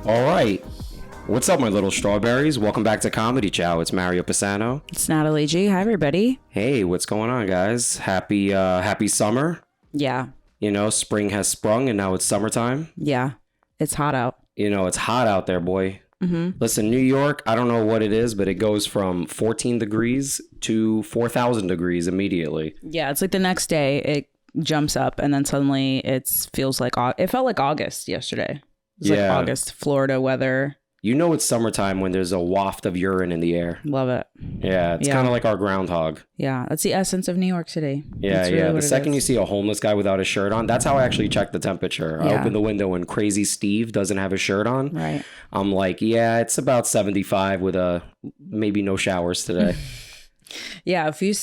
All right. What's up, my little strawberries? Welcome back to Comedychow. It's Mariopisano. It's Natalie G. Hi, everybody. Hey, what's going on, guys? Happy summer. Yeah. You know, spring has sprung and now it's summertime. Yeah. It's hot out. You know, it's hot out there, boy. Mm-hmm. Listen, New York, I don't know what it is, but it goes from 14 degrees to 4,000 degrees immediately. Yeah, it's like the next day it jumps up and then suddenly it felt like August yesterday. It was like August, Florida weather. You know it's summertime when there's a waft of urine in the air. Love it. Yeah, it's kind of like our groundhog. Yeah, that's the essence of New York City. Yeah, really The second you see a homeless guy without a shirt on, that's how I actually check the temperature. I open the window and Crazy Steve doesn't have a shirt on. Right. I'm like, yeah, it's about 75 with maybe no showers today. Yeah, if you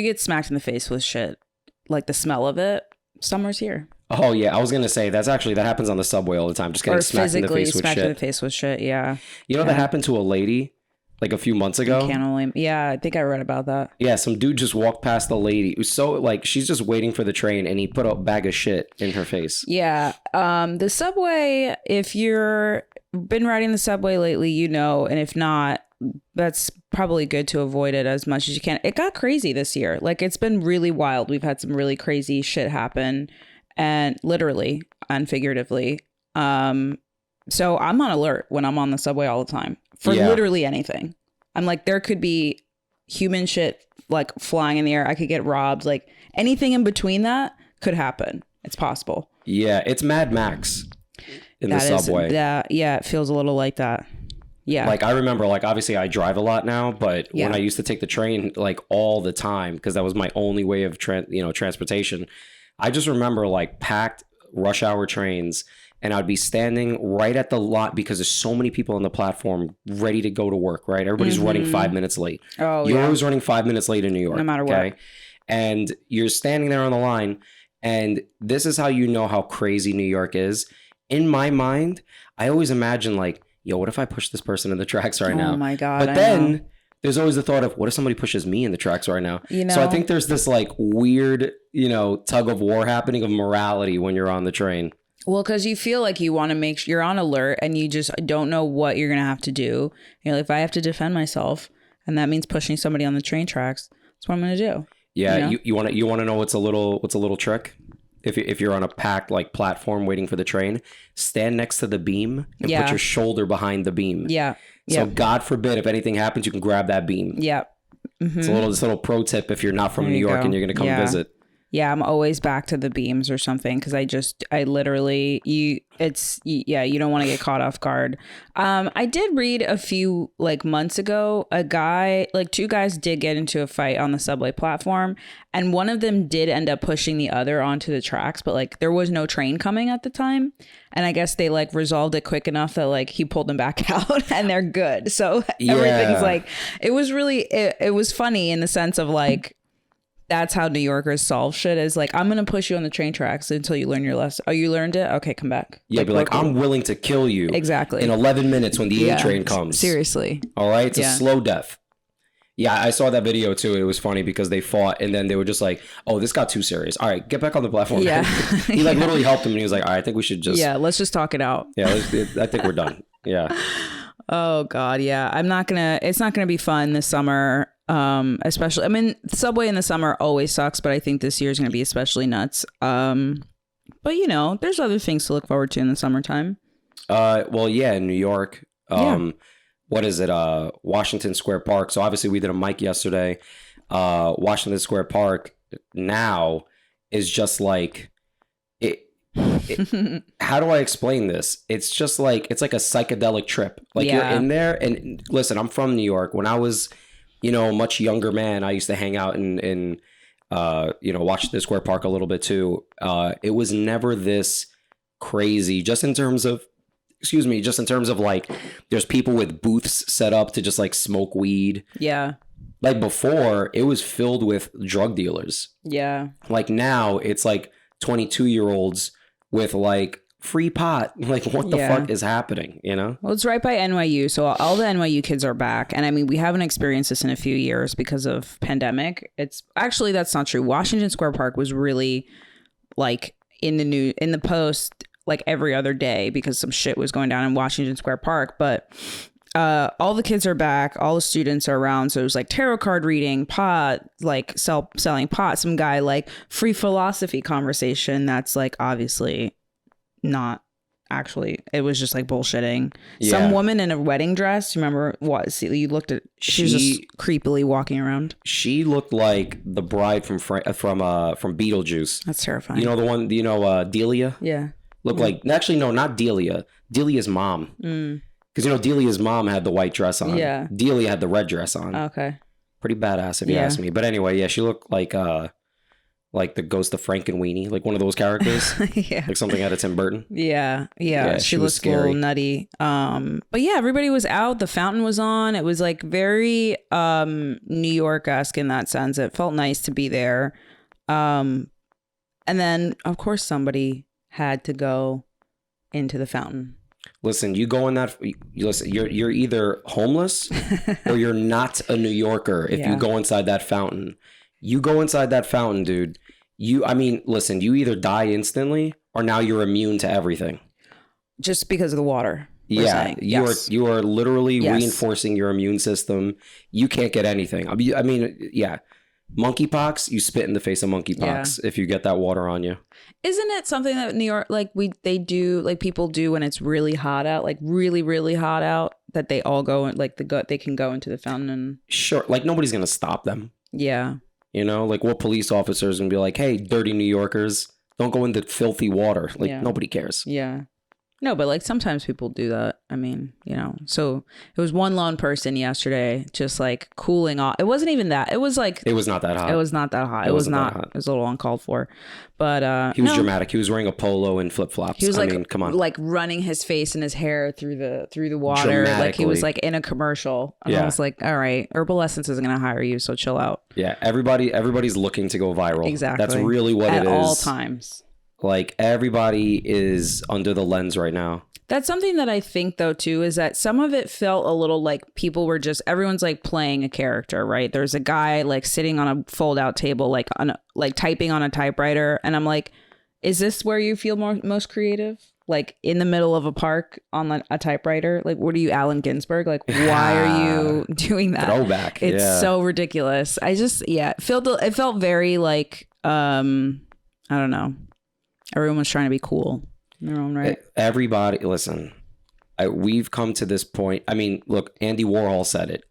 get smacked in the face with shit, like the smell of it, summer's here. Oh, yeah. I was going to say, that happens on the subway all the time. Just getting smacked in the face with shit. In the face with shit, yeah. You know, that happened to a lady like a few months ago. Yeah, I think I read about that. Yeah, some dude just walked past the lady. It was so, like, she's just waiting for the train and he put a bag of shit in her face. Yeah. The subway, if you're been riding the subway lately, you know, and if not, that's probably good to avoid it as much as you can. It got crazy this year. Like, it's been really wild. We've had some really crazy shit happen. And literally and figuratively. So I'm on alert when I'm on the subway all the time for literally anything. I'm like, there could be human shit like flying in the air. I could get robbed. Like anything in between that could happen. It's possible. Yeah, it's Mad Max in the subway. Yeah, it feels a little like that. Yeah. Like I remember, like obviously I drive a lot now, but when I used to take the train like all the time because that was my only way of transportation. I just remember like packed rush hour trains and I'd be standing right at the lot because there's so many people on the platform ready to go to work, right? Everybody's running 5 minutes late. Oh, you're always running 5 minutes late in New York. No matter what. And you're standing there on the line and this is how you know how crazy New York is. In my mind, I always imagine like, yo, what if I push this person in the tracks right now? Oh my God. But then there's always the thought of what if somebody pushes me in the tracks right now? You know? So I think there's this like weird, tug of war happening of morality when you're on the train. Well, because you feel like you want to make sure you're on alert and you just don't know what you're going to have to do. You know, if I have to defend myself and that means pushing somebody on the train tracks, that's what I'm going to do. Yeah. You want to know what's a little trick? If you're on a packed like platform waiting for the train, stand next to the beam and put your shoulder behind the beam. Yeah. So God forbid if anything happens, you can grab that beam. Yeah. Mm-hmm. It's this little pro tip if you're not from New York and you're going to come visit. Yeah, I'm always back to the beams or something because you don't want to get caught off guard. I did read a few like months ago, two guys did get into a fight on the subway platform and one of them did end up pushing the other onto the tracks, but like there was no train coming at the time. And I guess they like resolved it quick enough that like he pulled them back out and they're good. So everything's like, it was funny in the sense of like, that's how New Yorkers solve shit is like, I'm going to push you on the train tracks until you learn your lesson. Oh, you learned it? Okay, come back. Yeah, be like, I'm willing to kill you. Exactly. In 11 minutes when the A train comes. Seriously. All right? It's a slow death. Yeah, I saw that video too. It was funny because they fought and then they were just like, oh, this got too serious. All right, get back on the platform. Yeah. He like literally helped him and he was like, all right, I think we should just. Yeah, let's just talk it out. Yeah, I think we're done. Yeah. Oh, God. Yeah. It's not going to be fun this summer. Especially, I mean, the subway in the summer always sucks, but I think this year is going to be especially nuts. But there's other things to look forward to in the summertime. Well, yeah, in New York, what is it? Washington Square Park. So obviously we did a mic yesterday. Washington Square Park now is just like it. How do I explain this? It's just like, it's like a psychedelic trip. Like you're in there and listen, I'm from New York. When I was, a much younger man, I used to hang out in Washington Square Park a little bit too. It was never this crazy, just in terms of like, there's people with booths set up to just like smoke weed. Yeah. Like before, it was filled with drug dealers. Yeah. Like now, it's like 22-year-olds with like free pot. Like what the fuck is happening, Well, it's right by NYU, so all the NYU kids are back, and I mean we haven't experienced this in a few years because of pandemic. It's actually, that's not true. Washington Square Park was really like in the post like every other day because some shit was going down in Washington Square Park. But all the kids are back. All the students are around. So it was like tarot card reading, pot, like selling pot. Some guy like free philosophy conversation. That's like obviously not actually. It was just like bullshitting. Yeah. Some woman in a wedding dress. You remember what? See, you looked at. She was just creepily walking around. She looked like the bride from Beetlejuice. That's terrifying. You know the one. You know Delia. Yeah. Looked like actually no, not Delia. Delia's mom. Because, you know, Delia's mom had the white dress on. Yeah. Delia had the red dress on. Okay. Pretty badass, if you ask me. But anyway, yeah, she looked like the ghost of Frankenweenie, like one of those characters. Yeah. Like something out of Tim Burton. Yeah. She looked a little nutty. But yeah, everybody was out. The fountain was on. It was like very New York-esque in that sense. It felt nice to be there. And then, of course, somebody had to go into the fountain. Listen, you go in that. Listen, you're either homeless or you're not a New Yorker. If you go inside that fountain, you go inside that fountain, dude. Listen, you either die instantly or now you're immune to everything. Just because of the water. Yeah, you are literally reinforcing your immune system. You can't get anything. Monkeypox, you spit in the face of monkeypox if you get that water on you. Isn't it something that New York, like they do, like people do when it's really hot out, like really, really hot out, that they all go and they can go into the fountain and... Sure, like nobody's gonna stop them. Yeah. You know, like what police officers gonna be like, hey, dirty New Yorkers, don't go into filthy water. Like nobody cares. Yeah. No, but like sometimes people do that. I mean, you know, so it was one lone person yesterday just like cooling off. It wasn't even that. It was like... It was not that hot. It was not that hot. It was not. It was a little uncalled for. But he was dramatic. He was wearing a polo and flip-flops. He was come on. Like running his face and his hair through the water. Like he was like in a commercial. And I was like, all right, Herbal Essence isn't going to hire you, so chill out. Yeah, everybody's looking to go viral. Exactly. That's really what it is. At all times. Like everybody is under the lens right now. That's something that I think though too, is that some of it felt a little like everyone's like playing a character, right? There's a guy like sitting on a fold out table, like typing on a typewriter. And I'm like, is this where you feel most creative? Like in the middle of a park on a typewriter? Like, what are you, Allen Ginsberg? Like, why are you doing that? Throwback. It's so ridiculous. I just, it felt very like, I don't know. Everyone was trying to be cool in their own right. Everybody, listen, we've come to this point. I mean, look, Andy Warhol said it.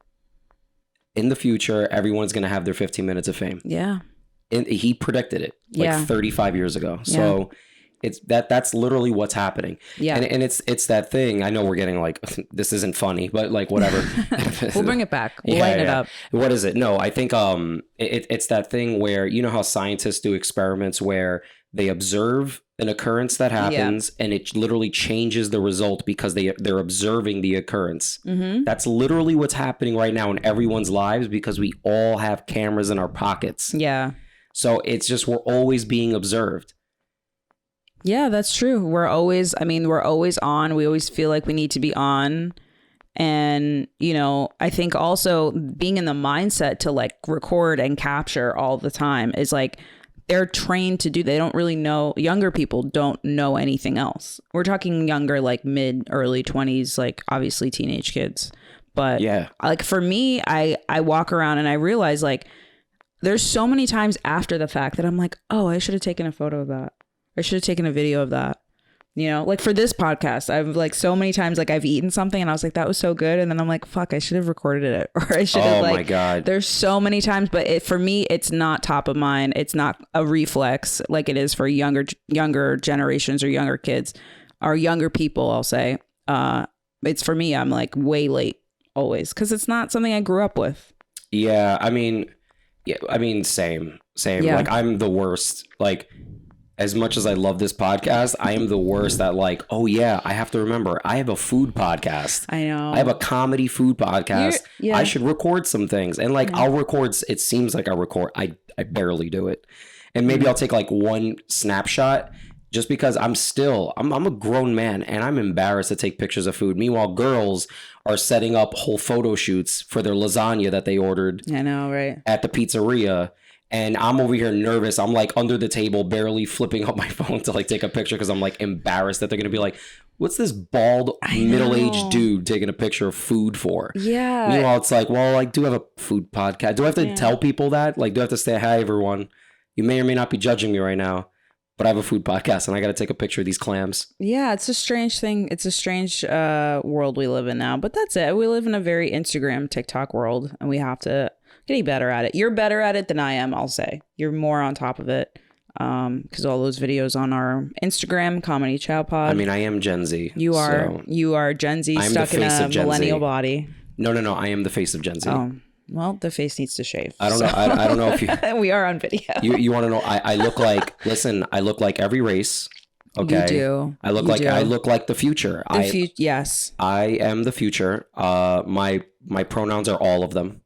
In the future, everyone's going to have their 15 minutes of fame. Yeah. And he predicted it 35 years ago. Yeah. So it's that's literally what's happening. Yeah. And it's that thing. I know we're getting like, this isn't funny, but like whatever. We'll bring it back. We'll lighten it up. What is it? No, I think it's that thing where, you know how scientists do experiments where they observe an occurrence that happens and it literally changes the result because they're observing the occurrence. Mm-hmm. That's literally what's happening right now in everyone's lives because we all have cameras in our pockets. Yeah. So it's just, we're always being observed. Yeah, that's true. We're always on. We always feel like we need to be on. And, you know, I think also being in the mindset to like record and capture all the time is like, they're trained to do. They don't really know. Younger people don't know anything else. We're talking younger, like early 20s, like obviously teenage kids. But yeah, like for me, I walk around and I realize like there's so many times after the fact that I'm like, oh, I should have taken a photo of that. I should have taken a video of that. You know, like for this podcast, I've like so many times like I've eaten something and I was like, that was so good. And then I'm like, fuck, I should have recorded it. Or I should have my God. There's so many times, but for me, it's not top of mind. It's not a reflex like it is for younger generations or younger kids or younger people, I'll say. It's for me, I'm like way late always because it's not something I grew up with. Yeah. I mean, same. Yeah. Like I'm the worst. Like, as much as I love this podcast, I am the worst at like, oh yeah, I have to remember, I have a food podcast. I know. I have a comedy food podcast. I should record some things. And like, I'll record, it seems like I record, I barely do it. And maybe I'll take like one snapshot just because I'm a grown man and I'm embarrassed to take pictures of food. Meanwhile, girls are setting up whole photo shoots for their lasagna that they ordered. I know, right? At the pizzeria. And I'm over here nervous. I'm like under the table, barely flipping up my phone to like take a picture because I'm like embarrassed that they're gonna be like, what's this bald middle-aged dude taking a picture of food for? Yeah. Meanwhile, it's like, well, like, do I have a food podcast? Do I have to tell people that? Like, do I have to say, hi, everyone? You may or may not be judging me right now, but I have a food podcast and I got to take a picture of these clams. Yeah, it's a strange thing. It's a strange world we live in now, but that's it. We live in a very Instagram, TikTok world, and we have to get better at it. You're better at it than I am, I'll say. You're more on top of it because all those videos on our Instagram, Comedychowpod. I mean, I am Gen Z. You are Gen Z stuck in a millennial body. No. I am the face of Gen Z. Oh. Well, the face needs to shave. I don't know. I don't know if you... We are on video. You want to know? I look like... Listen, I look like every race. Okay. You do. I look like the future. Yes. I am the future. My pronouns are all of them.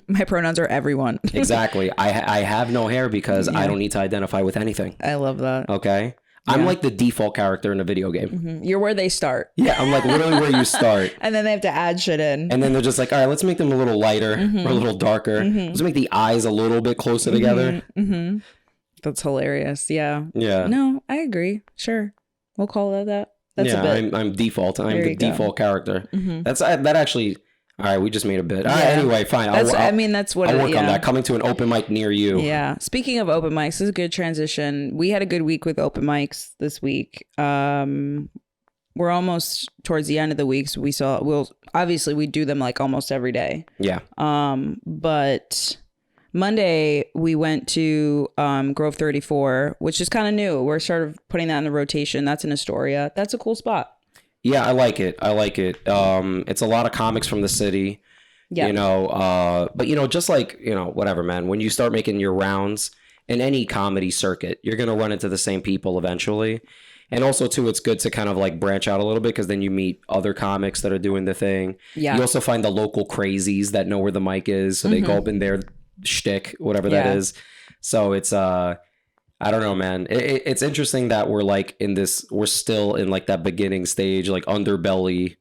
My pronouns are everyone. Exactly. I have no hair because I don't need to identify with anything. I love that. Okay. I'm like the default character in a video game. Mm-hmm. You're where they start. Yeah, I'm like literally where you start. And then they have to add shit in. And then they're just like, all right, let's make them a little lighter or a little darker. Let's make the eyes a little bit closer together. That's hilarious. Yeah. Yeah. No, I agree. Sure. We'll call it that. That's a bit. I'm default. I'm the default character. That actually... All right, we just made a bit. All right, anyway, fine. That's what I'll work on that. Yeah. Coming to an open mic near you. Yeah. Speaking of open mics, this is a good transition. We had a good week with open mics this week. We're almost towards the end of the week, so we do them like almost every day. Yeah. But Monday we went to Grove 34, which is kind of new. We're sort of putting that in the rotation. That's in Astoria. That's a cool spot. Yeah, I like it. It's a lot of comics from the city, but just like, whatever, man, when you start making your rounds in any comedy circuit, you're going to run into the same people eventually. And also too, it's good to kind of like branch out a little bit because then you meet other comics that are doing the thing. Yeah. You also find the local crazies that know where the mic is. So they go up in their shtick, whatever that is. So it's, I don't know, man. It's interesting that we're still in like that beginning stage, like underbelly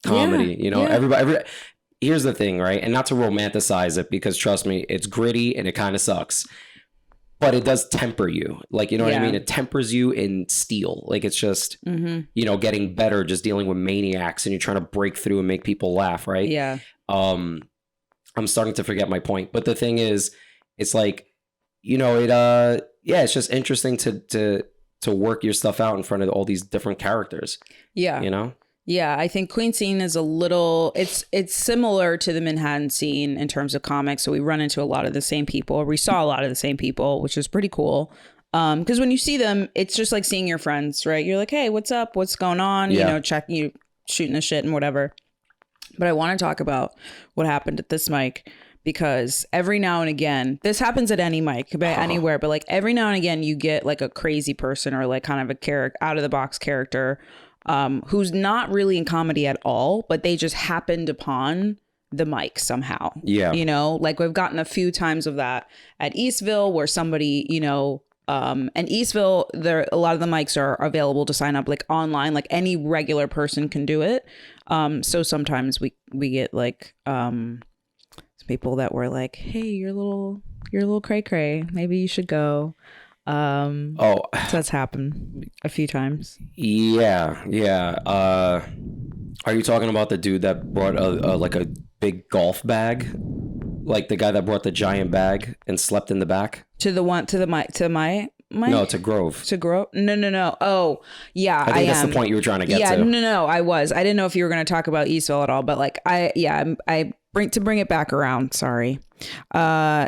comedy, everybody. Here's the thing, right? And not to romanticize it because trust me, it's gritty and it kind of sucks, but it does temper you. Like, you know what I mean? It tempers you in steel. Like it's just, getting better, just dealing with maniacs and you're trying to break through and make people laugh. Right. Yeah. I'm starting to forget my point, but the thing is, it's like, it's just interesting to work your stuff out in front of all these different characters. Yeah. Yeah, I think Queen scene is it's similar to the Manhattan scene in terms of comics. So we run into a lot of the same people. We saw a lot of the same people, which is pretty cool. Because when you see them, it's just like seeing your friends, right? You're like, hey, what's up? What's going on? Yeah. You shooting the shit and whatever. But I want to talk about what happened at this mic. Because every now and again, this happens at any mic, anywhere, but like every now and again, you get like a crazy person or like kind of a out of the box character who's not really in comedy at all, but they just happened upon the mic somehow. Yeah. Like we've gotten a few times of that at Eastville where somebody, and Eastville, a lot of the mics are available to sign up like online, like any regular person can do it. So sometimes we get like, people that were like, hey, you're a little cray cray. Maybe you should go. So that's happened a few times. Yeah. Are you talking about the dude that brought a big golf bag? Like the guy that brought the giant bag and slept in the back? To my No, to Grove. To Grove? No. Oh, yeah, I think that's the point you were trying to get to. No, I was. I didn't know if you were going to talk about Eastville at all, but like, to bring it back around, sorry,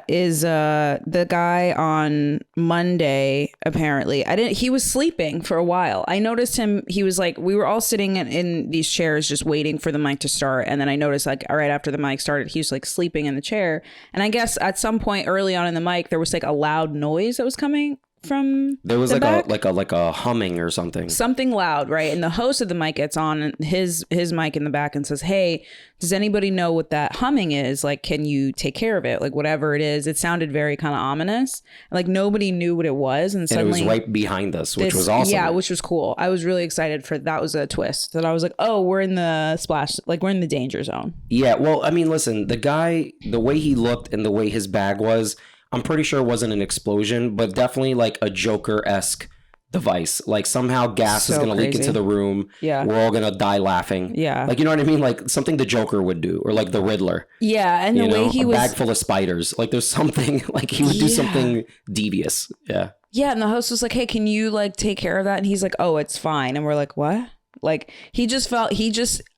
is the guy on Monday, apparently. He was sleeping for a while. I noticed him, he was like, we were all sitting in these chairs just waiting for the mic to start. And then I noticed like, right after the mic started, he was like sleeping in the chair. And I guess at some point early on in the mic, there was like a loud noise that was coming from there was the like a humming or something loud, right? And the host of the mic gets on his mic in the back and says, hey, does anybody know what that humming is? Like, can you take care of it? Like, whatever it is. It sounded very kind of ominous. Like nobody knew what it was, and suddenly it was right behind us, which was awesome. Yeah, which was cool. I was really excited for that. Was a twist that I was like, oh, we're in the splash, like we're in the danger zone. Yeah, well, I mean, listen, the guy, the way he looked and the way his bag was, I'm pretty sure it wasn't an explosion, but definitely like a Joker-esque device. Like somehow gas is going to leak into the room. Yeah. We're all going to die laughing. Yeah. Like, you know what I mean? Like something the Joker would do, or like the Riddler. Yeah. And the way he was... a bag full of spiders. Like there's something, like he would do something devious. Yeah. Yeah. And the host was like, hey, can you like take care of that? And he's like, oh, it's fine. And we're like, what? Like he just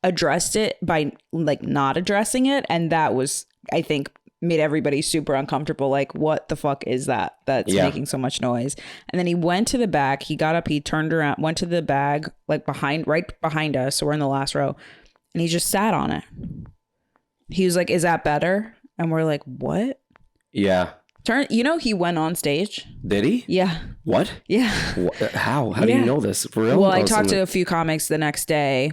addressed it by like not addressing it. And that was, I think, made everybody super uncomfortable. Like, what the fuck is that that's making so much noise? And then he went to the back. He got up, he turned around, went to the bag, like right behind us. So we're in the last row. And he just sat on it. He was like, is that better? And we're like, what? Yeah. He went on stage. Did he? Yeah. What? Yeah. How do you know this? For real? Well, I talked to a few comics the next day.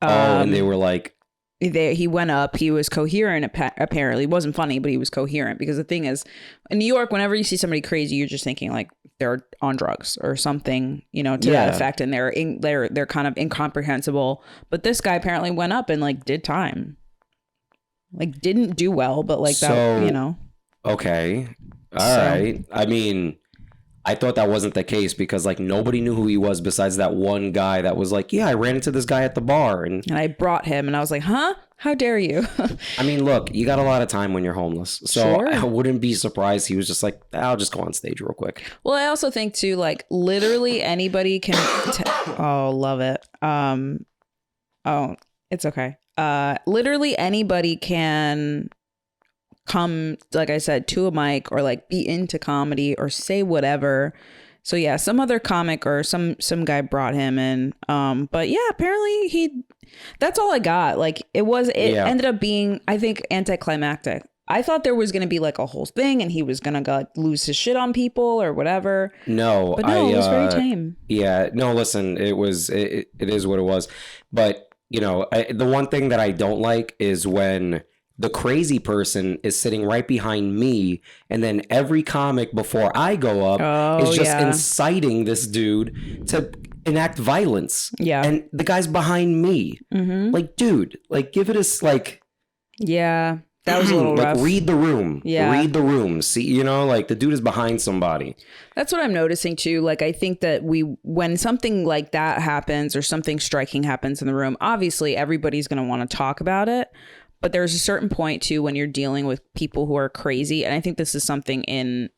And they were like, he went up, he was coherent, apparently. It wasn't funny, but he was coherent, because the thing is, in New York, whenever you see somebody crazy, you're just thinking like they're on drugs or something, to that effect, and they're kind of incomprehensible. But this guy apparently went up and like did time, like didn't do well, but like that. Okay, all right. I mean, I thought that wasn't the case, because like nobody knew who he was besides that one guy that was like, yeah, I ran into this guy at the bar, and I brought him, and I was like, huh? How dare you? I mean, look, you got a lot of time when you're homeless, so sure. I wouldn't be surprised he was just like, I'll just go on stage real quick. Well, I also think too, like literally anybody can oh, love it. Oh, it's okay. Literally anybody can come, like I said, to a mic, or like be into comedy, or say whatever. So yeah, some other comic or some guy brought him in. But yeah, apparently that's all I got. Like it ended up being, I think, anticlimactic. I thought there was going to be like a whole thing and he was going to lose his shit on people or whatever. No, but no, it was very tame. Yeah, no, listen, it is what it was. But the one thing that I don't like is when the crazy person is sitting right behind me, and then every comic before I go up is just inciting this dude to enact violence. Yeah. And the guy's behind me. Mm-hmm. Like, dude, like give it a Yeah. That was a little rough. Read the room. Yeah. Read the room. See, like the dude is behind somebody. That's what I'm noticing too. Like, I think that when something like that happens, or something striking happens in the room, obviously everybody's going to want to talk about it. But there's a certain point too when you're dealing with people who are crazy. And I think this is something in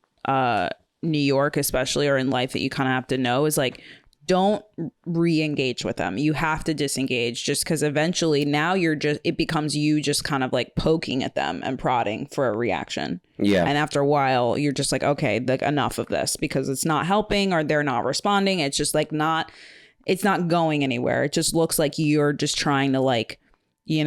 New York, especially, or in life, that you kind of have to know is like, don't re-engage with them. You have to disengage, just because eventually now it becomes you just kind of like poking at them and prodding for a reaction. Yeah. And after a while, you're just like, okay, like enough of this, because it's not helping, or they're not responding. It's just like it's not going anywhere. It just looks like you're just trying to like get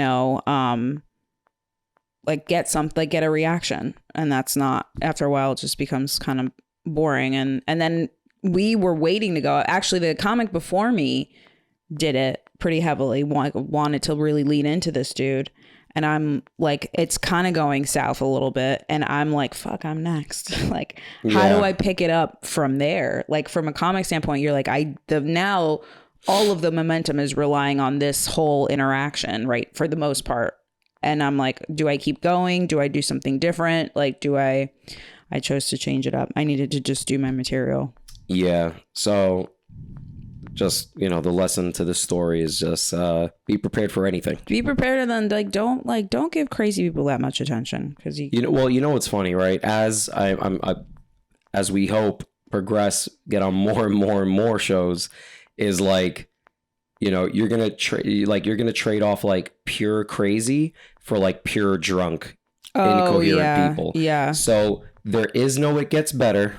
a reaction, and that's not, after a while it just becomes kind of boring. And then we were waiting to go. Actually, the comic before me did it pretty heavily, wanted to really lean into this dude, and I'm like, it's kind of going south a little bit, and I'm like, fuck, I'm next. Like, how do I pick it up from there? Like, from a comic standpoint, you're like, now all of the momentum is relying on this whole interaction, right? For the most part. And I'm like, do I keep going? Do I do something different? Like, I chose to change it up. I needed to just do my material. Yeah. So just, the lesson to the story is just be prepared for anything. Be prepared, and then don't give crazy people that much attention, because what's funny, right? As as we hope progress, get on more and more and more shows, is like, you're gonna trade off like pure crazy for like pure drunk, incoherent people. Yeah. So there is no it gets better.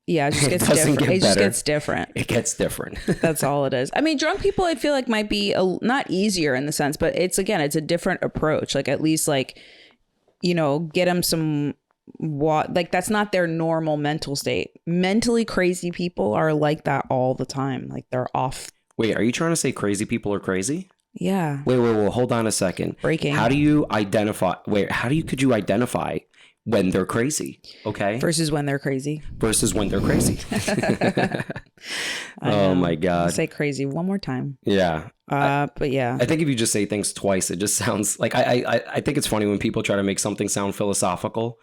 Yeah, it just gets different. It just gets different. It gets different. That's all it is. I mean, drunk people, I feel like might be not easier in the sense, but it's a different approach. Like, at least like, get them some like, that's not their normal mental state. Mentally crazy people are like that all the time. Like, they're off. Wait, are you trying to say crazy people are crazy? Yeah. Wait, hold on a second. Breaking. Could you identify when they're crazy? Okay. Versus when they're crazy. Oh my God. Say crazy one more time. Yeah. But yeah. I think if you just say things twice, it just sounds like, I think it's funny when people try to make something sound philosophical.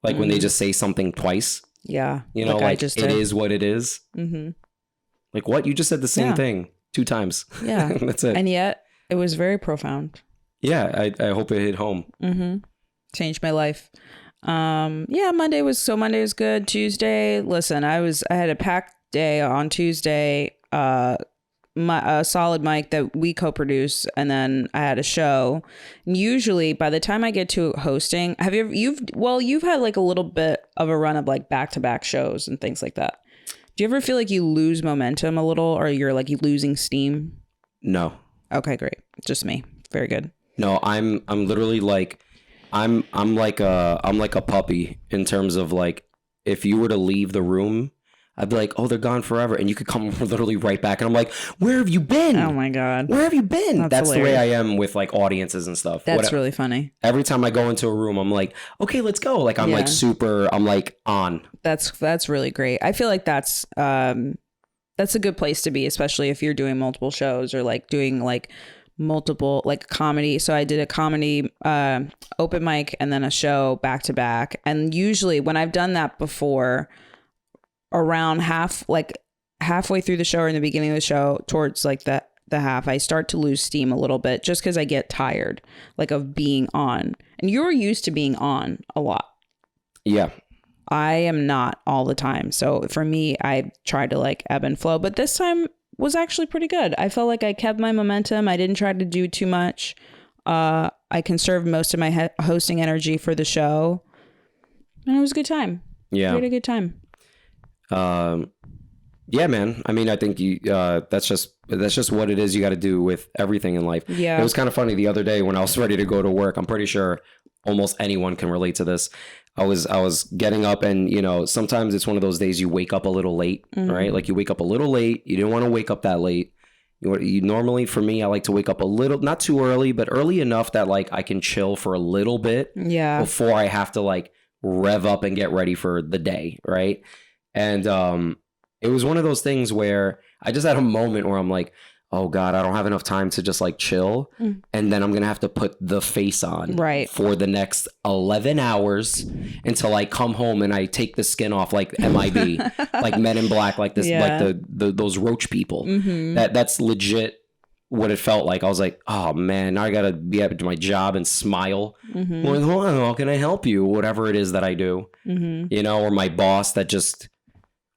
Like when they just say something twice. Yeah. You know, like it is what it is. Mm-hmm. Like what? You just said the same thing 2 times. Yeah. That's it. And yet it was very profound. Yeah. I hope it hit home. Mm-hmm. Changed my life. Monday was good. Tuesday, listen, I had a packed day on Tuesday. My solid mic that we co-produce, and then I had a show. And usually by the time I get to hosting, you've had like a little bit of a run of like back-to-back shows and things like that. Do you ever feel like you lose momentum a little, or you're like losing steam? No. Okay, great. Just me. Very good. No, I'm literally like I'm like a puppy in terms of like, if you were to leave the room, I'd be like, oh, they're gone forever. And you could come literally right back. And I'm like, where have you been? Oh, my God. Where have you been? That's the way I am with like audiences and stuff. That's really funny. Every time I go into a room, I'm like, okay, let's go. Like, I'm I'm like on. That's really great. I feel like that's a good place to be, especially if you're doing multiple shows or like doing like multiple like comedy. So I did a comedy open mic and then a show back to back. And usually when I've done that before, around halfway through the show or in the beginning of the show, towards like the half, I start to lose steam a little bit just because I get tired like of being on. And you're used to being on a lot. Yeah. I am not all the time. So for me, I tried to like ebb and flow, but this time was actually pretty good. I felt like I kept my momentum. I didn't try to do too much. I conserved most of my hosting energy for the show, and it was a good time. Yeah. We had a good time. Yeah, man. I mean, I think that's just what it is. You got to do with everything in life. Yeah. It was kind of funny the other day when I was ready to go to work. I'm pretty sure almost anyone can relate to this. I was getting up, and you know, sometimes it's one of those days you wake up a little late, right? Like you wake up a little late. You didn't want to wake up that late. You normally, for me, I like to wake up a little, not too early, but early enough that like I can chill for a little bit before I have to like rev up and get ready for the day, right? And it was one of those things where I just had a moment where I'm like, oh God, I don't have enough time to just like chill. And then I'm going to have to put the face on for the next 11 hours until I come home and I take the skin off like MIB, like Men in Black, like this, like those roach people. That's legit what it felt like. I was like, oh man, now I got to be able to do my job and smile. I'm like, hold on, how can I help you? Whatever it is that I do, you know, or my boss that just...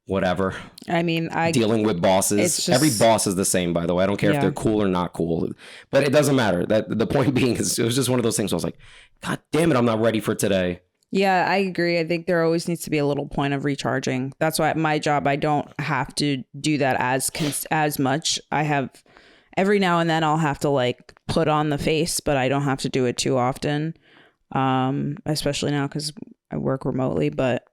whatever. I mean, dealing with bosses. Every boss is the same, by the way. I don't care if they're cool or not cool, but it doesn't matter. That the point being is, it was just one of those things where I was like, God damn it, I'm not ready for today. Yeah, I agree. I think there always needs to be a little point of recharging. That's why at my job, I don't have to do that as much. I have every now and then I'll have to like put on the face, but I don't have to do it too often. Especially now because I work remotely, but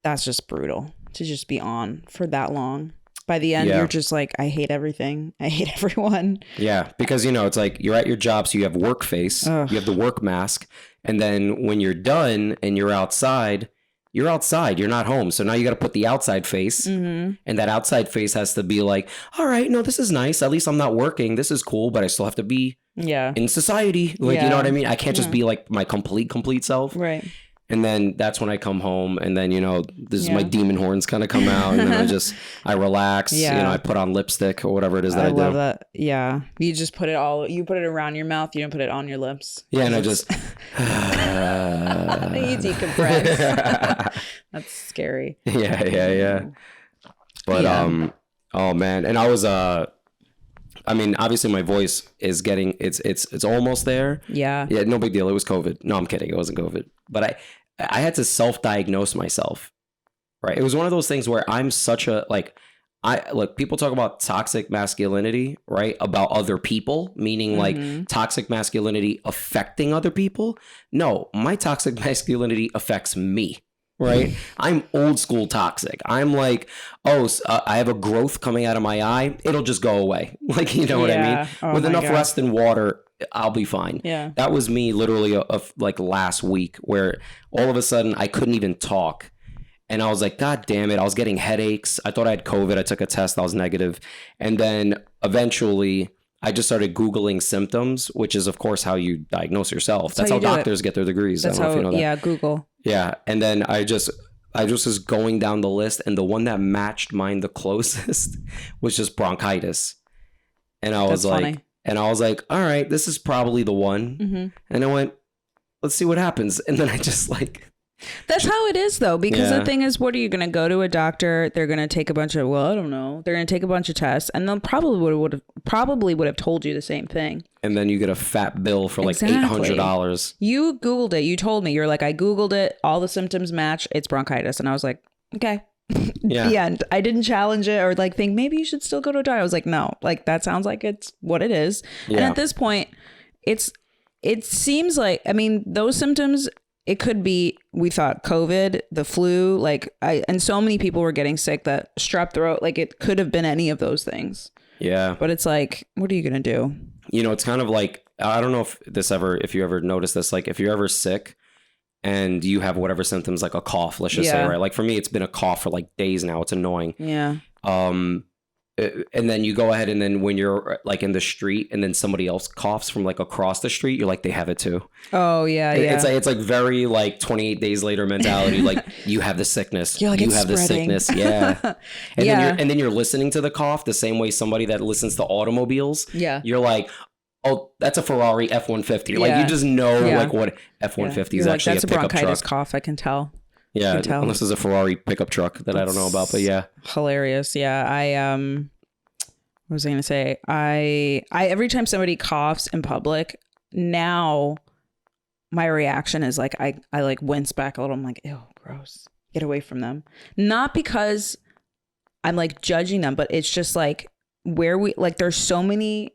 that's just brutal to just be on for that long. By the end, you're just like, I hate everything. I hate everyone. Yeah, because, you know, it's like you're at your job, so you have work face, you have the work mask. And then when you're done and you're outside, you're not home. So now you got to put the outside face. And that outside face has to be like, all right, no, this is nice. At least I'm not working. This is cool, but I still have to be in society. Like, you know what I mean? I can't just be like my complete self. Right. And then that's when I come home, and then, you know, this is my demon horns kind of come out, and then I relax, you know, I put on lipstick or whatever it is that I do. I love that. Yeah. You just put it around your mouth. You don't put it on your lips. Yeah. And I just, you decompress. That's scary. Yeah. But, oh man. And I was, I mean, obviously my voice is getting, it's almost there. Yeah. Yeah. No big deal. It was COVID. No, I'm kidding. It wasn't COVID. But I had to self-diagnose myself, right? It was one of those things where I'm such a, like, look, people talk about toxic masculinity, right? About other people, meaning like toxic masculinity affecting other people. No, my toxic masculinity affects me. Right. I'm old school toxic. I'm like, I have a growth coming out of my eye. It'll just go away. Like, you know what I mean? With enough rest and water, I'll be fine. Yeah. That was me literally like last week, where all of a sudden I couldn't even talk. And I was like, God damn it. I was getting headaches. I thought I had COVID. I took a test. I was negative. And then eventually I just started Googling symptoms, which is, of course, how you diagnose yourself. That's how doctors get their degrees. That's I don't know if you know that. Yeah, Google. Yeah. And then I just was going down the list, and the one that matched mine the closest was just bronchitis. And I was like, all right, this is probably the one. Mm-hmm. And I went, let's see what happens. And then I just like... That's how it is, though, because the thing is, what are you going to go to a doctor? They're going to take a bunch of, I don't know. They're going to take a bunch of tests, and they'll probably would have told you the same thing. And then you get a fat bill for like $800. You Googled it. You told me. You're like, I Googled it. All the symptoms match. It's bronchitis. And I was like, okay. Yeah. The end. I didn't challenge it or like think maybe you should still go to a doctor. I was like, no, like that sounds like it's what it is. Yeah. And at this point, it seems like, I mean, those symptoms... It could be, we thought COVID, the flu, and so many people were getting sick that strep throat, like it could have been any of those things. Yeah. But it's like, what are you going to do? You know, it's kind of like, I don't know if you ever notice this, like if you're ever sick and you have whatever symptoms, like a cough, let's just say, right? Like for me, it's been a cough for like days now. It's annoying. Yeah. And then you go ahead and then when you're like in the street and then somebody else coughs from like across the street, you're like, they have it too. Oh yeah. It's like very like 28 days later mentality. Like you have the sickness. You're like, you have the sickness. Yeah. And then you're listening to the cough the same way somebody that listens to automobiles. Yeah. You're like, oh, that's a Ferrari F-150. Like you just know like what F-150 is actually that's a pickup bronchitis truck. Cough. I can tell. Yeah, unless there's a Ferrari pickup truck that I don't know about, but yeah. Hilarious. Yeah, what was I going to say? I every time somebody coughs in public, now my reaction is like, I like wince back a little. I'm like, ew, gross. Get away from them. Not because I'm like judging them, but it's just like there's so many,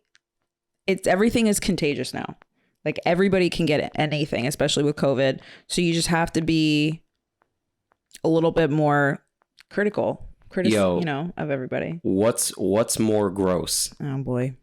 everything is contagious now. Like everybody can get anything, especially with COVID. So you just have to be a little bit more critical, you know, of everybody. What's more gross? Oh boy.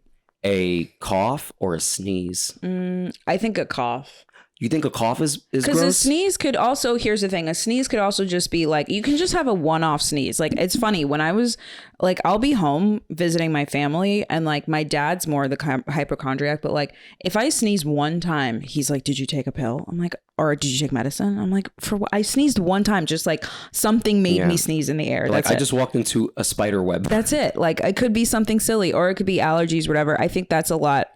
A cough or a sneeze? I think a cough. You think a cough is gross? Because a sneeze could also, here's the thing, a sneeze could also just be like, you can just have a one-off sneeze. Like, it's funny, when I was, like, I'll be home visiting my family, and, like, my dad's more the hypochondriac, but, like, if I sneeze one time, he's like, did you take a pill? I'm like, or did you take medicine? I'm like, for what? I sneezed one time, just, like, something made me sneeze in the air. Like, I just walked into a spider web. That's it. Like, it could be something silly, or it could be allergies, whatever. I think that's a lot,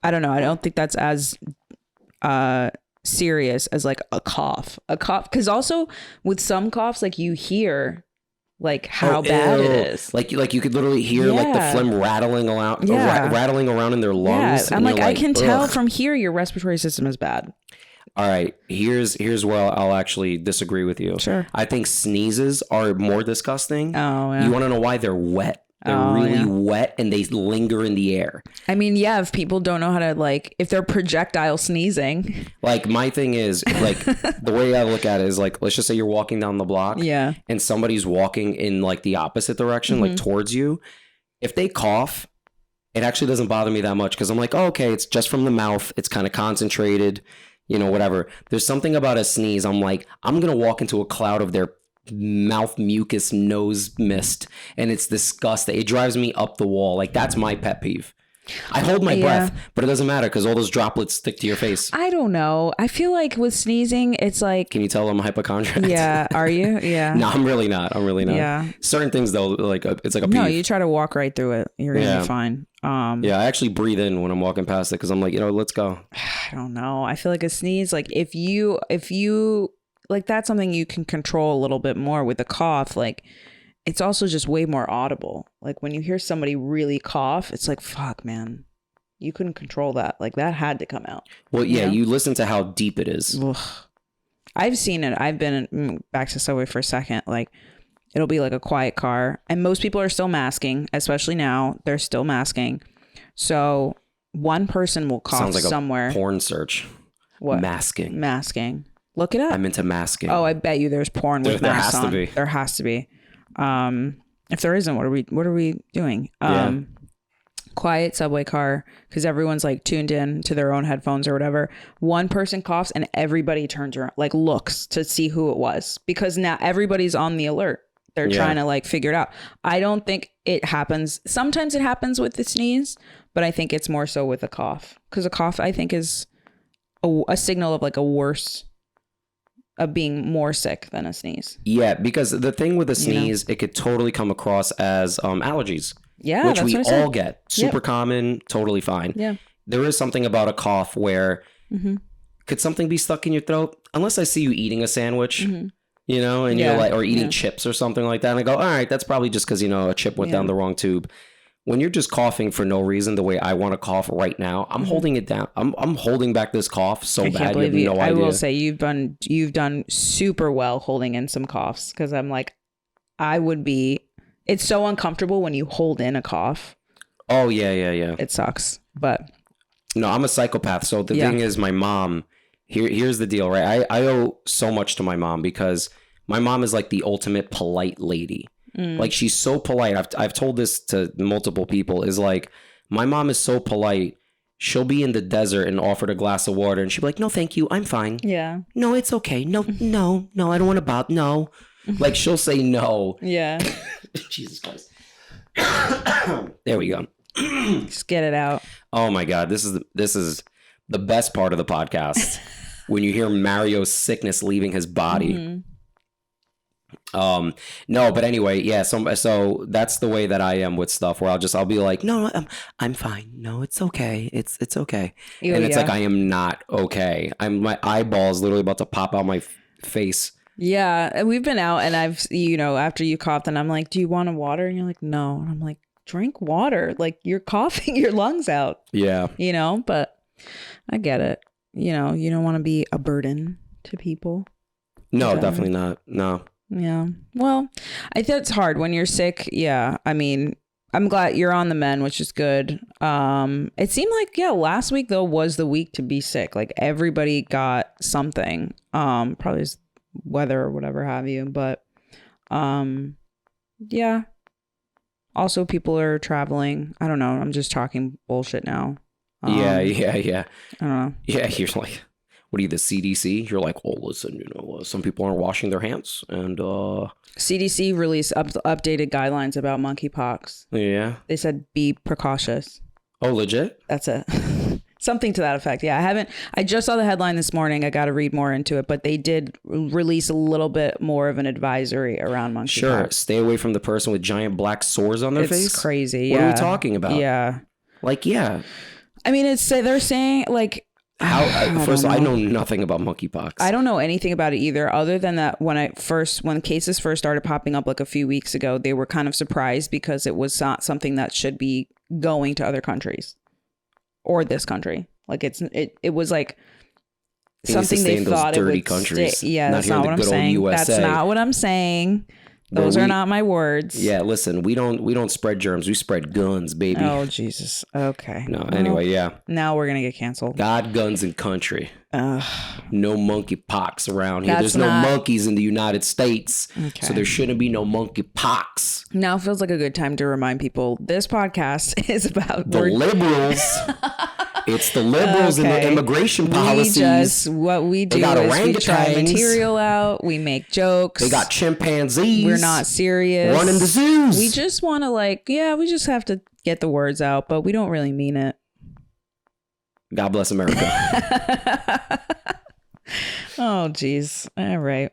I don't know. I don't think that's as serious as like a cough. Because also with some coughs, like you hear like how bad it is. Like you could literally hear like the phlegm rattling around, rattling around in their lungs. Yeah. I'm like, I can tell from here your respiratory system is bad. All right, here's where I'll actually disagree with you. Sure. I think sneezes are more disgusting. Oh, yeah. You want to know why? They're wet. They're really wet and they linger in the air. I mean, yeah, if people don't know how to, like, if they're projectile sneezing. Like, my thing is, like, the way I look at it is, like, let's just say you're walking down the block. Yeah. And somebody's walking in, like, the opposite direction, like, towards you. If they cough, it actually doesn't bother me that much because I'm like, oh, okay, it's just from the mouth. It's kind of concentrated, you know, whatever. There's something about a sneeze. I'm like, I'm going to walk into a cloud of their mouth mucus nose mist and it's disgusting. It drives me up the wall. Like, that's my pet peeve. I hold my breath, but it doesn't matter because all those droplets stick to your face. I don't know. I feel like with sneezing, it's like... Can you tell I'm a hypochondriac? Yeah. Are you? Yeah. No, I'm really not. Yeah. Certain things though, like it's like a peeve. No, you try to walk right through it. You're gonna be fine. Yeah, I actually breathe in when I'm walking past it because I'm like, you know, let's go. I don't know. I feel like a sneeze, like if you like, that's something you can control a little bit more. With a cough, like, it's also just way more audible. Like, when you hear somebody really cough, it's like, fuck, man, you couldn't control that. Like, that had to come out. Well, yeah, you listen to how deep it is. Ugh. I've seen it. I've been back to Subway for a second. Like, it'll be like a quiet car, and most people are still masking, especially now. They're still masking. So one person will cough Sounds like somewhere. A porn search. What? Masking. Look it up. I'm into masking. Oh, I bet you there's porn with masks on. There has to be. If there isn't, what are we doing? Quiet subway car, because everyone's like tuned in to their own headphones or whatever. One person coughs and everybody turns around, like looks to see who it was, because now everybody's on the alert. They're trying to like figure it out. I don't think it happens. Sometimes it happens with the sneeze, but I think it's more so with a cough, because a cough I think is a signal of like of being more sick than a sneeze. Yeah, because the thing with a sneeze, it could totally come across as allergies. Yeah, which that's we what I all said. get. Super common, totally fine. Yeah. There is something about a cough where could something be stuck in your throat? Unless I see you eating a sandwich, you know, and you're like, or eating chips or something like that. And I go, all right, that's probably just because, you know, a chip went down the wrong tube. When you're just coughing for no reason, the way I want to cough right now, I'm holding it down. I'm holding back this cough so bad. You have no idea. I will say you've done super well holding in some coughs, because I'm like, it's so uncomfortable when you hold in a cough. Oh, yeah. It sucks. But no, I'm a psychopath. So the thing is, my mom, here's the deal, right? I owe so much to my mom, because my mom is like the ultimate polite lady. Like, she's so polite. I've told this to multiple people, is like, my mom is so polite. She'll be in the desert and offered a glass of water, and she'll be like, no, thank you. I'm fine. Yeah. No, it's okay. No, I don't want to no. Like, she'll say no. Yeah. Jesus Christ. There we go. Just get it out. Oh my God. This is the best part of the podcast. When you hear Mario's sickness leaving his body. No, but anyway, yeah. So that's the way that I am with stuff, where I'll be like, no, I'm fine. No, it's okay. It's okay. And it's like, I am not okay. My eyeballs literally about to pop out my face. Yeah. And we've been out, and I've, after you coughed, and I'm like, do you want a water? And you're like, no. And I'm like, drink water. Like, you're coughing your lungs out. Yeah. But I get it. You don't want to be a burden to people. No, definitely not. No. Yeah. Well, I think it's hard when you're sick. Yeah. I mean, I'm glad you're on the mend, which is good. It seemed like, last week though was the week to be sick. Like, everybody got something. Probably weather or whatever have you. But yeah. Also, people are traveling. I don't know. I'm just talking bullshit now. Yeah. I don't know. Yeah, you're like, what are you, the CDC? You're like, oh, listen, some people aren't washing their hands, and CDC released updated guidelines about monkeypox. Yeah. They said be precautious. Oh, legit? That's it. Something to that effect. Yeah, I just saw the headline this morning. I got to read more into it, but they did release a little bit more of an advisory around monkeypox. Sure. Stay away from the person with giant black sores on their face. It's crazy. What are we talking about? Yeah. Like, yeah. I mean, they're saying like, first of all, I know nothing about monkeypox. I don't know anything about it either, other than that when cases first started popping up like a few weeks ago, they were kind of surprised because it was not something that should be going to other countries or this country. Like, it was like something they thought it would countries. Yeah, that's not what I'm saying. That's not what I'm saying. Those are not my words. Yeah, listen, we don't spread germs. We spread guns, baby. Oh, Jesus. Okay. No, anyway, yeah. Now we're going to get canceled. God, guns, and country. No monkeypox around here. There's no monkeys in the United States. Okay. So there shouldn't be no monkeypox. Now feels like a good time to remind people this podcast is about the liberals. It's the liberals and the immigration policies. What we do is we try material out. We make jokes. They got chimpanzees. We're not serious. Running the zoos. We just want to we just have to get the words out, but we don't really mean it. God bless America. Oh, geez. All right.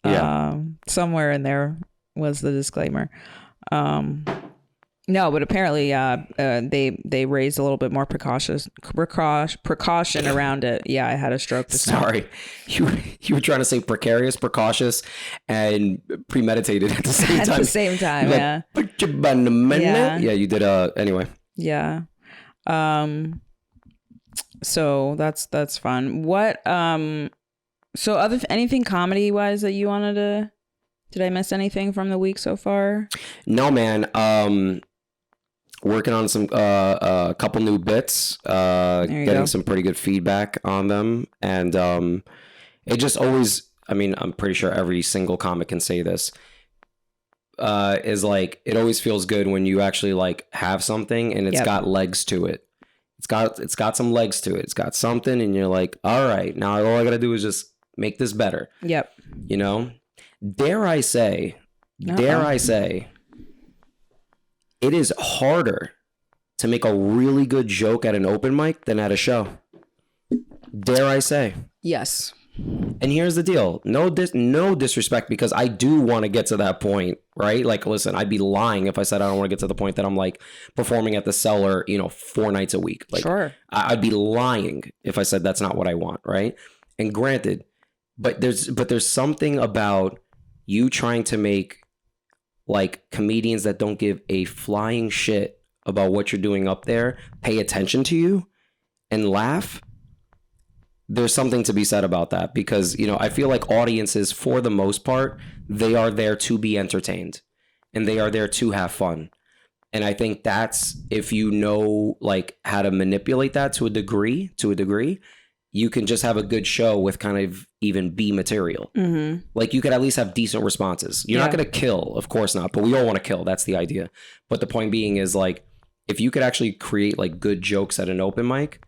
Yeah. Somewhere in there was the disclaimer. No, but apparently they raised a little bit more precaution around it. Yeah, I had a stroke this Sorry. You were trying to say precarious, precautious, and premeditated at the same time. At the same time, yeah. Put your bun in a minute. Yeah, you did anyway. Yeah. So that's fun. What so anything comedy wise that you wanted to, did I miss anything from the week so far? No, man. Working on some a couple new bits, getting some pretty good feedback on them, and it just always, I mean, I'm pretty sure every single comic can say this, is like, it always feels good when you actually like have something and it's got legs to it. It's got some legs to it. It's got something, and you're like, all right, now all I gotta do is just make this better. Yep. Dare I say, dare I say, it is harder to make a really good joke at an open mic than at a show. Dare I say. Yes. And here's the deal. No disrespect, because I do want to get to that point, right? Like, listen, I'd be lying if I said I don't want to get to the point that I'm like performing at the Cellar, 4 nights a week. Like, sure. I'd be lying if I said that's not what I want, right? And granted, but there's something about you trying to make like comedians that don't give a flying shit about what you're doing up there pay attention to you and laugh. There's something to be said about that, because, I feel like audiences, for the most part, they are there to be entertained and they are there to have fun. And I think that's, if you know, like, how to manipulate that to a degree, you can just have a good show with kind of even B material. Mm-hmm. Like, you could at least have decent responses. You're not going to kill, of course not, but we all want to kill. That's the idea. But the point being is, like, if you could actually create like good jokes at an open mic,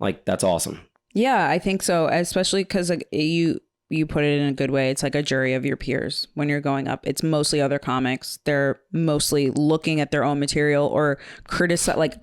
like, that's awesome. Yeah, I think so. Especially because like, you put it in a good way. It's like a jury of your peers when you're going up. It's mostly other comics. They're mostly looking at their own material or criticizing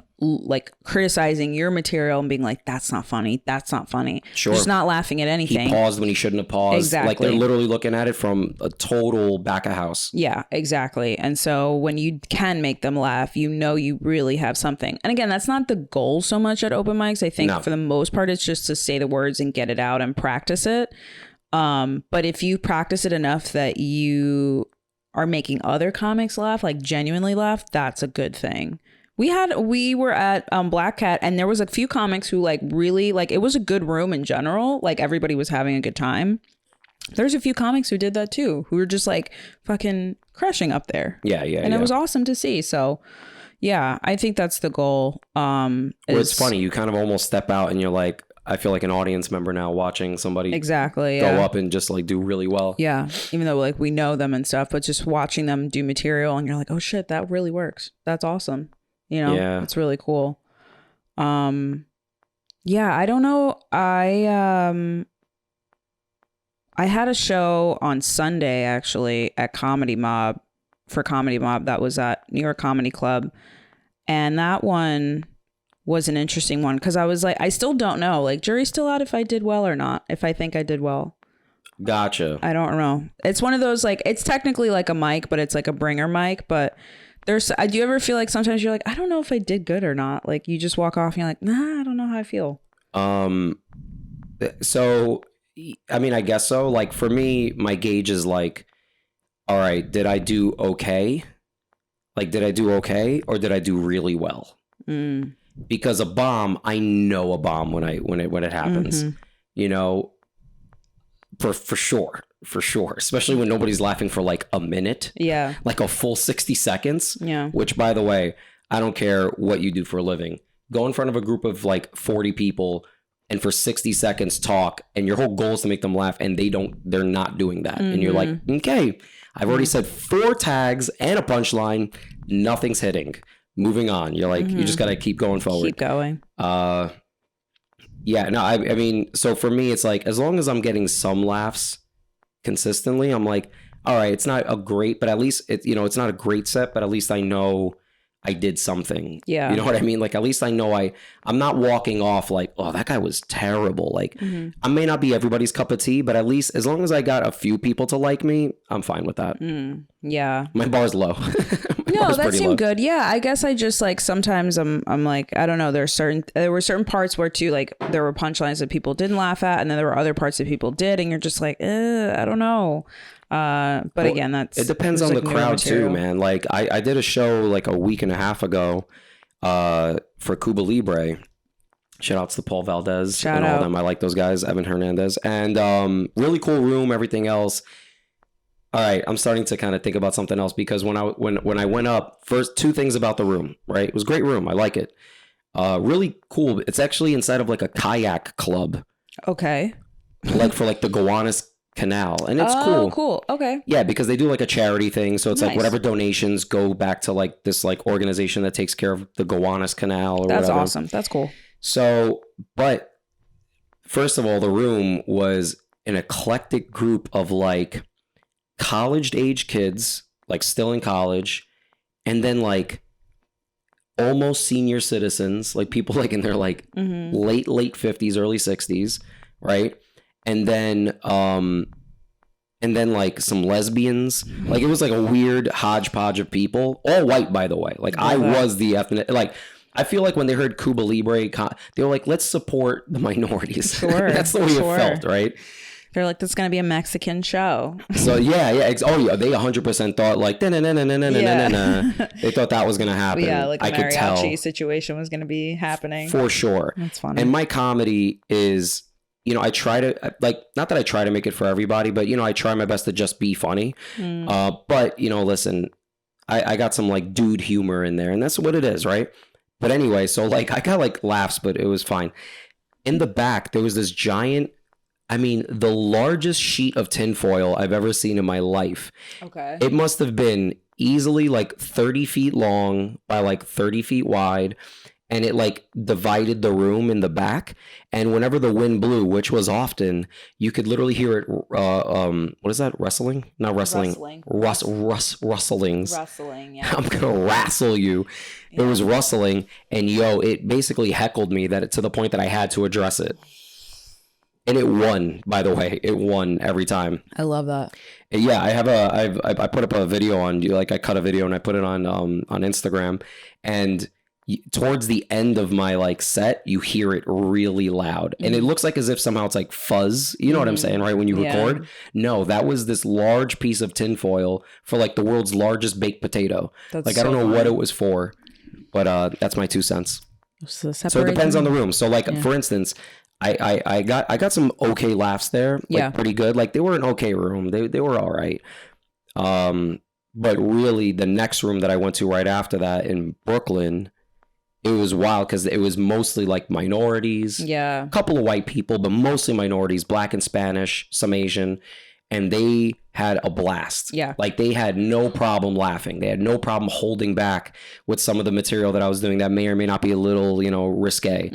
your material and being like, that's not funny. That's not funny. Sure. Just not laughing at anything. He paused when he shouldn't have paused. Exactly. Like, they're literally looking at it from a total back of house. Yeah, exactly. And so when you can make them laugh, you really have something. And again, that's not the goal so much at open mics. I think for the most part, it's just to say the words and get it out and practice it. But if you practice it enough that you are making other comics laugh, like genuinely laugh, that's a good thing. We were at Black Cat, and there was a few comics who like really, like, it was a good room in general. Like, everybody was having a good time. There's a few comics who did that too, who were just like fucking crushing up there. Yeah. And it was awesome to see. So yeah, I think that's the goal. It's funny. You kind of almost step out and you're like, I feel like an audience member now watching somebody exactly go up and just like do really well. Yeah. Even though like we know them and stuff, but just watching them do material and you're like, oh shit, that really works. That's awesome. It's really cool. Yeah, I don't know. I had a show on Sunday actually at Comedy Mob that was at New York Comedy Club. And that one was an interesting one because I was like, I still don't know. Like, jury's still out if I did well or not, if I think I did well. Gotcha. I don't know. It's one of those, like, it's technically like a mic, but it's like a bringer mic. But do you ever feel like sometimes you're like, I don't know if I did good or not? Like, you just walk off and you're like, nah, I don't know how I feel. So, I mean, I guess so. Like, for me, my gauge is like, all right, did I do okay? Like, did I do okay or did I do really well? Because a bomb, I know a bomb when it happens, for sure, especially when nobody's laughing for like a minute, like a full 60 seconds, which, by the way, I don't care what you do for a living, go in front of a group of like 40 people and for 60 seconds talk, and your whole goal is to make them laugh, and they're not doing that, and you're like, okay, I've already said 4 tags and a punchline, nothing's hitting. Moving on. You're like, you just got to keep going forward. Keep going. I mean, so for me, it's like, as long as I'm getting some laughs consistently, I'm like, all right, it's not a great, but at least it's not a great set, but at least I know I did something. Yeah. You know what I mean? Like, at least I know I'm not walking off like, oh, that guy was terrible. Like, I may not be everybody's cup of tea, but at least as long as I got a few people to like me, I'm fine with that. Yeah. My bar's low. No, that seemed good. Yeah. I guess I just like, sometimes I'm like, I don't know. There were certain parts where too, like, there were punchlines that people didn't laugh at. And then there were other parts that people did. And you're just like, I don't know. But again, it depends on the crowd too, man. Like, I did a show like a week and a half ago for Cuba Libre. Shout outs to Paul Valdez and all of them. I like those guys, Evan Hernandez, and really cool room, everything else. All right, I'm starting to kind of think about something else, because when I went up, first 2 things about the room, right? It was a great room. I like it. Really cool. It's actually inside of like a kayak club. Okay. Like for like the Gowanus Canal, and it's cool. Okay. Yeah, because they do like a charity thing, so it's nice. Like whatever donations go back to like this like organization that takes care of the Gowanus Canal or whatever. That's awesome. That's cool. So, but first of all, the room was an eclectic group of like college age kids, like still in college, and then like almost senior citizens, like people like in their like late 50s, early 60s, right? And then like some lesbians. Like it was like a weird hodgepodge of people, all white, by the way. Like I was the ethnic, like I feel like when they heard Cuba Libre, they were like, let's support the minorities. Sure. That's the way it felt, right? They're like, this is going to be a Mexican show. So yeah. They 100% thought like, they thought that was going to happen. Yeah, like a I could tell. mariachi situation was going to be happening. For sure. That's funny. And my comedy is, you know, I try to, like, not that I try to make it for everybody, but, you know, I try my best to just be funny. But, you know, listen, I got some like dude humor in there, and that's what it is, right? But anyway, so like I got like laughs, but it was fine. In the back, there was this giant, I mean, the largest sheet of tinfoil I've ever seen in my life. Okay. It must have been easily like 30 feet long by like 30 feet wide. And it like divided the room in the back. And whenever the wind blew, which was often, you could literally hear it. What is that? Rustling? Not rustling. Rustlings. Rustling, yeah. I'm going to wrestle you. Yeah. It was rustling. And it basically heckled me to the point that I had to address it. And it won, by the way. It won every time. I love that. Yeah, I put up a video on, like I cut a video and I put it on Instagram. And towards the end of my like set, you hear it really loud, and it looks like as if somehow it's like fuzz. You know what I'm saying, right? When you record, no, that was this large piece of tinfoil for like the world's largest baked potato. That's like I don't know what it was for, but that's my 2 cents. So it depends on the room. So like for instance, I got some okay laughs there, like pretty good. Like they were an okay room. They were all right. But really, the next room that I went to right after that in Brooklyn, it was wild because it was mostly like minorities, a couple of white people, but mostly minorities, Black and Spanish, some Asian, and they had a blast. Yeah. Like they had no problem laughing. They had no problem holding back with some of the material that I was doing that may or may not be a little, you know, risque.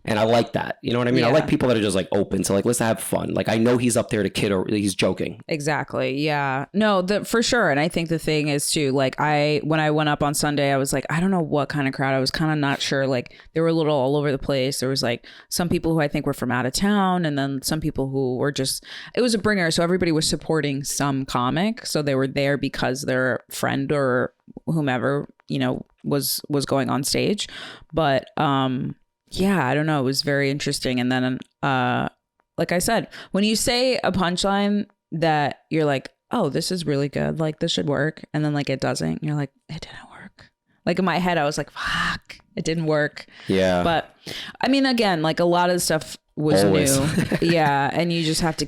And I like that. You know what I mean? I like people that are just like open to like, let's have fun. Like I know he's up there to kid or he's joking. Exactly. Yeah. No, for sure. And I think the thing is too, like when I went up on Sunday, I was like, I don't know what kind of crowd. I was kind of not sure. Like they were a little all over the place. There was like some people who I think were from out of town, and then some people who were just, it was a bringer. So everybody was supporting some comic, so they were there because their friend or whomever, you know, was going on stage. But I don't know, it was very interesting. And then like I said, when you say a punchline that you're like, oh, this is really good, like this should work, and then like it doesn't, you're like, it didn't work. Like in my head I was like, fuck, it didn't work. But I mean, again, like a lot of the stuff was always new. And you just have to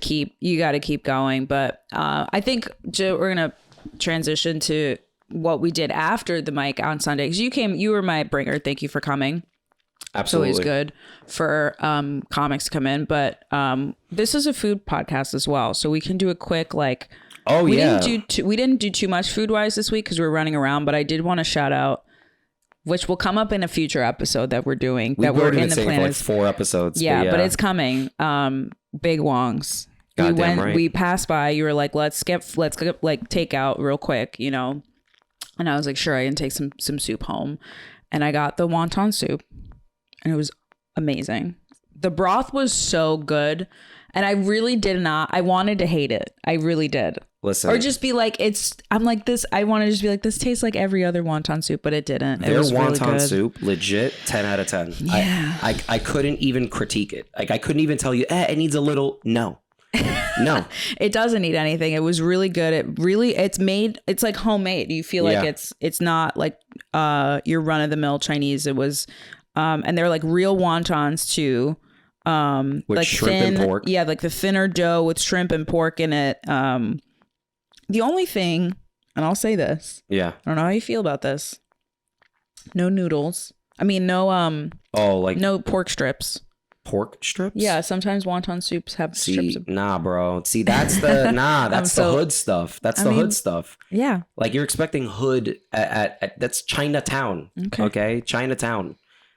got to keep going. But I think we're going to transition to what we did after the mic on Sunday, because you were my bringer. Thank you for coming. Absolutely. It's always good for comics to come in, but this is a food podcast as well, so we can do a quick like, we didn't do too much food wise this week because we were running around, but I did want to shout out, which will come up in a future episode that we're doing. That we're in the plan. Like 4 episodes. But it's coming. Big Wong's. We passed by. You were like, let's get like takeout real quick, you know. And I was like, sure, I can take some soup home. And I got the wonton soup, and it was amazing. The broth was so good, and I really did not. I wanted to hate it. I really did. Listen, or just be like, I'm like this. I want to just be like, this tastes like every other wonton soup, but it didn't. Their wonton soup, legit 10 out of 10. Yeah. I couldn't even critique it. Like I couldn't even tell you, it needs a little. No. It doesn't need anything. It was really good. It's like homemade. You feel like it's not like your run of the mill Chinese. It was, and they're like real wontons too. With like shrimp and pork. Yeah, like the thinner dough with shrimp and pork in it. The only thing, and I'll say this. Yeah. I don't know how you feel about this. No noodles. I mean, no no pork strips. Pork strips? Yeah, sometimes wonton soups have strips. Nah, bro. See, that's the the hood stuff. That's the hood stuff. Yeah. Like you're expecting hood at that's Chinatown. Okay? Chinatown.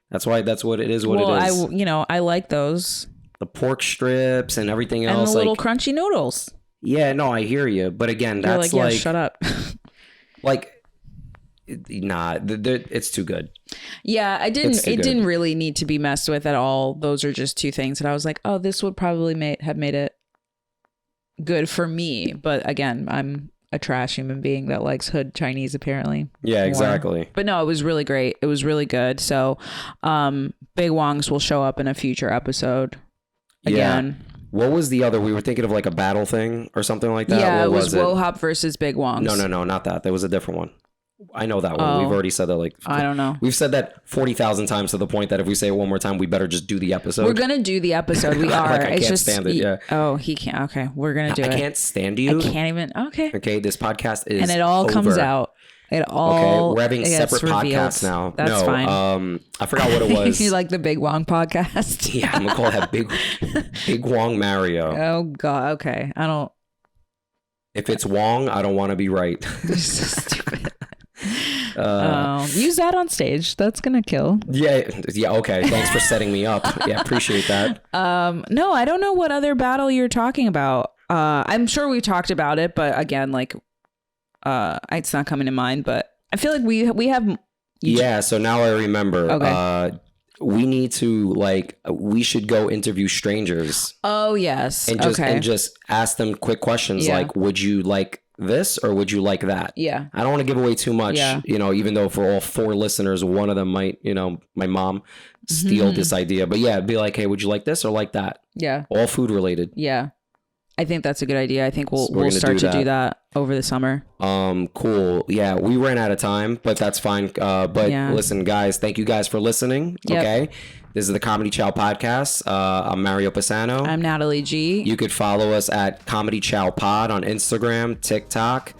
That's what it is. I like those. The pork strips and everything else. And the little crunchy noodles. Yeah, no, I hear you. But again, that's like shut up. Like, nah, it's too good. Yeah, it didn't really need to be messed with at all. Those are just two things that I was like, oh, this would probably have made it good for me. But again, I'm a trash human being that likes hood Chinese apparently. Yeah, exactly. But no, it was really great. It was really good. So Big Wongs will show up in a future episode again. Yeah. What was the other? We were thinking of like a battle thing or something like that. Yeah, what it was Wohop versus Big Wongs. No, not that. There was a different one. I know that one. We've already said that. Like, I don't know. We've said that 40,000 times to the point that if we say it one more time, we better just do the episode. We're gonna do the episode. We are. Like, I can't stand it. Yeah. Oh, he can't. Okay, we're gonna do it. I can't stand you. I can't even. Okay. Okay, this podcast is. And it all over. comes out. It all. Okay, we're having separate podcasts now. That's fine. I forgot what it was. You like the Big Wong podcast? Yeah, I'm gonna call that Big Wong Mario. Oh God. Okay, I don't. If it's Wong, I don't want to be right. This is so stupid. Use that on stage. That's gonna kill. Yeah. Okay. Thanks for setting me up. Yeah, appreciate that. No, I don't know what other battle you're talking about. I'm sure we've talked about it, but again, like, it's not coming to mind. But I feel like we have. Yeah. So now I remember. Okay. We need to we should go interview strangers. Oh yes. And just ask them quick questions like, would you like this or would you like that? Yeah. I don't want to give away too much, even though for all 4 listeners, one of them might, my mom steal this idea. But yeah, be like, hey, would you like this or like that? Yeah. All food related. Yeah. I think that's a good idea. I think we'll start to do that over the summer. Cool. Yeah, we ran out of time, but that's fine. Listen, guys, thank you guys for listening. Yep. Okay. This is the Comedy Chow podcast. I'm Mariopisano. I'm Natalie G. You could follow us at Comedychowpod on Instagram, TikTok.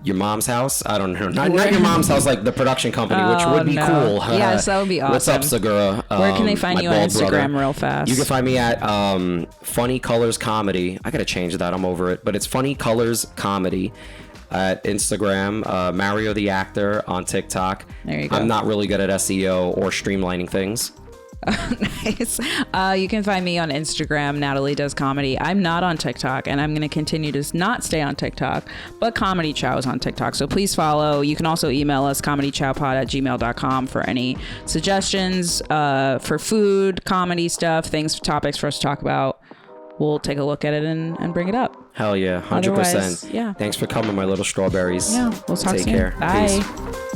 Your mom's house? I don't know. Not your mom's house, like the production company, which would be cool. Yes, that would be awesome. What's up, Segura? Where can they find you on Instagram real fast? You can find me at Funny Colors Comedy. I got to change that. I'm over it. But it's Funny Colors Comedy at Instagram. Mario the Actor on TikTok. There you go. I'm not really good at SEO or streamlining things. Nice. You can find me on Instagram, Natalie Does Comedy. I'm not on TikTok, and I'm going to continue to not stay on TikTok, but Comedy Chow is on TikTok, so please follow. You can also email us, comedychowpod@gmail.com, for any suggestions for food, comedy stuff, topics for us to talk about. We'll take a look at it and bring it up. Hell yeah, 100%. Otherwise, yeah. Thanks for coming, my little strawberries. Yeah, we'll talk soon. Take care. Bye. Peace.